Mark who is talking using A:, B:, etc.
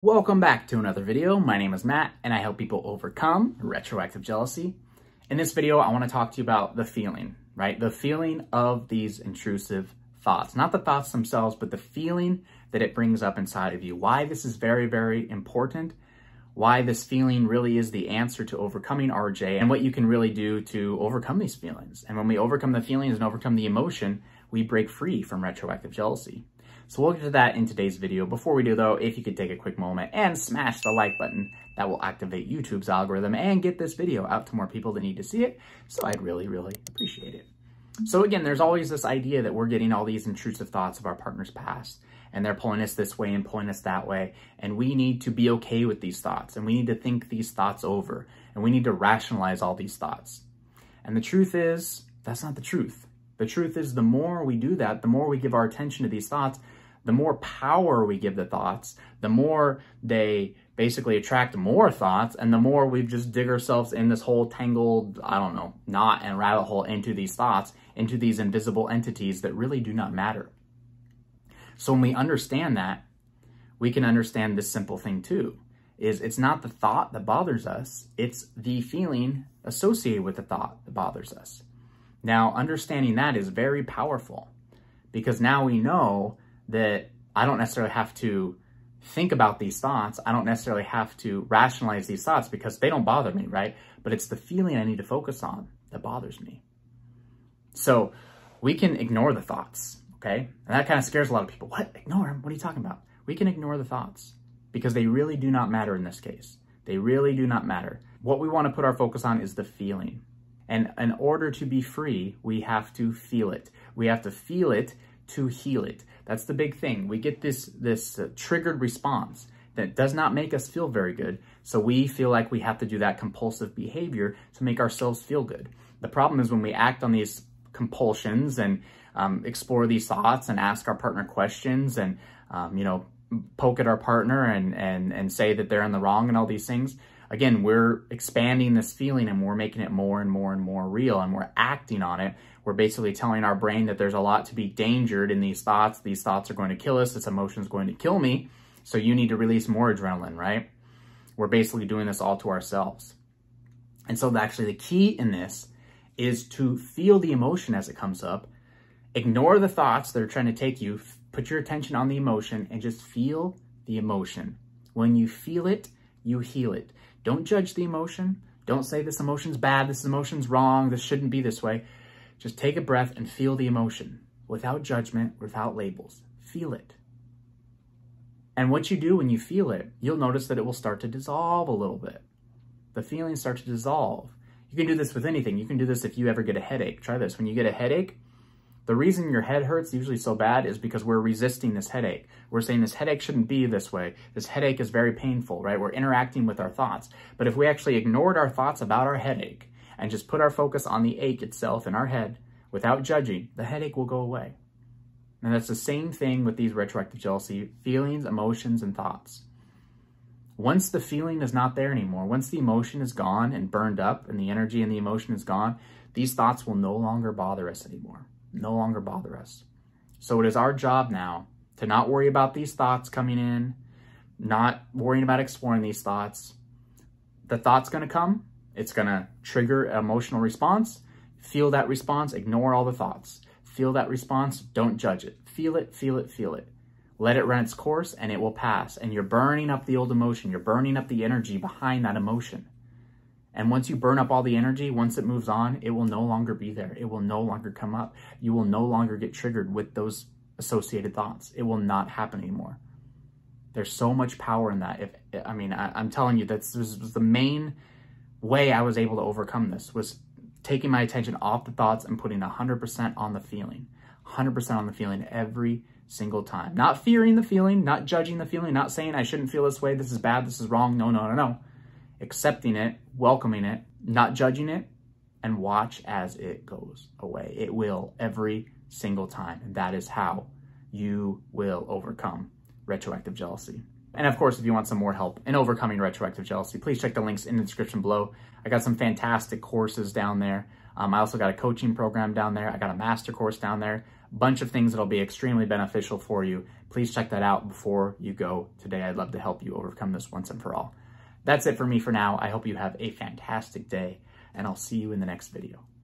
A: Welcome back to another video. My name is Matt and I help people overcome retroactive jealousy. In this video, I want to talk to you about the feeling, right? The feeling of these intrusive thoughts, not the thoughts themselves, but the feeling that it brings up inside of you. Why this is very, very important, why this feeling really is the answer to overcoming RJ and what you can really do to overcome these feelings. And when we overcome the feelings and overcome the emotion, we break free from retroactive jealousy. So we'll get to that in today's video. Before we do though, if you could take a quick moment and smash the like button, that will activate YouTube's algorithm and get this video out to more people that need to see it. So I'd really, really appreciate it. So again, there's always this idea that we're getting all these intrusive thoughts of our partner's past and they're pulling us this way and pulling us that way. And we need to be okay with these thoughts and we need to think these thoughts over and we need to rationalize all these thoughts. And the truth is, that's not the truth. The truth is the more we do that, the more we give our attention to these thoughts, the more power we give the thoughts, the more they basically attract more thoughts, and the more we just dig ourselves in this whole tangled, knot and rabbit hole into these thoughts, into these invisible entities that really do not matter. So when we understand that, we can understand this simple thing too, is it's not the thought that bothers us, it's the feeling associated with the thought that bothers us. Now, understanding that is very powerful because now we know that I don't necessarily have to think about these thoughts. I don't necessarily have to rationalize these thoughts because they don't bother me, right? But it's the feeling I need to focus on that bothers me. So we can ignore the thoughts, okay? And that kind of scares a lot of people. What? Ignore them? What are you talking about? We can ignore the thoughts because they really do not matter in this case. They really do not matter. What we want to put our focus on is the feeling. And in order to be free, we have to feel it. We have to feel it to heal it. That's the big thing. We get this triggered response that does not make us feel very good. So we feel like we have to do that compulsive behavior to make ourselves feel good. The problem is when we act on these compulsions and explore these thoughts and ask our partner questions and, poke at our partner and say that they're in the wrong and all these things. Again, we're expanding this feeling and we're making it more and more and more real and we're acting on it. We're basically telling our brain that there's a lot to be dangered in these thoughts. These thoughts are going to kill us. This emotion is going to kill me. So you need to release more adrenaline, right? We're basically doing this all to ourselves. And so actually the key in this is to feel the emotion as it comes up. Ignore the thoughts that are trying to take you. Put your attention on the emotion and just feel the emotion. When you feel it, you heal it. Don't judge the emotion. Don't say this emotion's bad, this emotion's wrong, this shouldn't be this way. Just take a breath and feel the emotion without judgment, without labels. Feel it. And what you do when you feel it, you'll notice that it will start to dissolve a little bit. The feelings start to dissolve. You can do this with anything. You can do this if you ever get a headache. Try this. When you get a headache, the reason your head hurts usually so bad is because we're resisting this headache. We're saying this headache shouldn't be this way. This headache is very painful, right? We're interacting with our thoughts. But if we actually ignored our thoughts about our headache and just put our focus on the ache itself in our head without judging, the headache will go away. And that's the same thing with these retroactive jealousy feelings, emotions, and thoughts. Once the feeling is not there anymore, once the emotion is gone and burned up and the energy and the emotion is gone, these thoughts will no longer bother us anymore. No longer bother us. So it is our job now to not worry about these thoughts coming in, not worrying about exploring these thoughts. The thought's going to come. It's going to trigger an emotional response. Feel that response. Ignore all the thoughts. Feel that response. Don't judge it. Feel it, feel it, feel it. Let it run its course and it will pass. And you're burning up the old emotion. You're burning up the energy behind that emotion. And once you burn up all the energy, once it moves on, it will no longer be there. It will no longer come up. You will no longer get triggered with those associated thoughts. It will not happen anymore. There's so much power in that. I'm telling you, this was the main way I was able to overcome this, was taking my attention off the thoughts and putting 100% on the feeling. 100% on the feeling every single time. Not fearing the feeling, not judging the feeling, not saying I shouldn't feel this way, this is bad, this is wrong. No, no, no, no. Accepting it, welcoming it, not judging it, and watch as it goes away. It will every single time. And that is how you will overcome retroactive jealousy. And of course, if you want some more help in overcoming retroactive jealousy, please check the links in the description below. I got some fantastic courses down there. I also got a coaching program down there. I got a master course down there. bunch of things that'll be extremely beneficial for you. Please check that out before you go today. I'd love to help you overcome this once and for all. That's it for me for now. I hope you have a fantastic day, and I'll see you in the next video.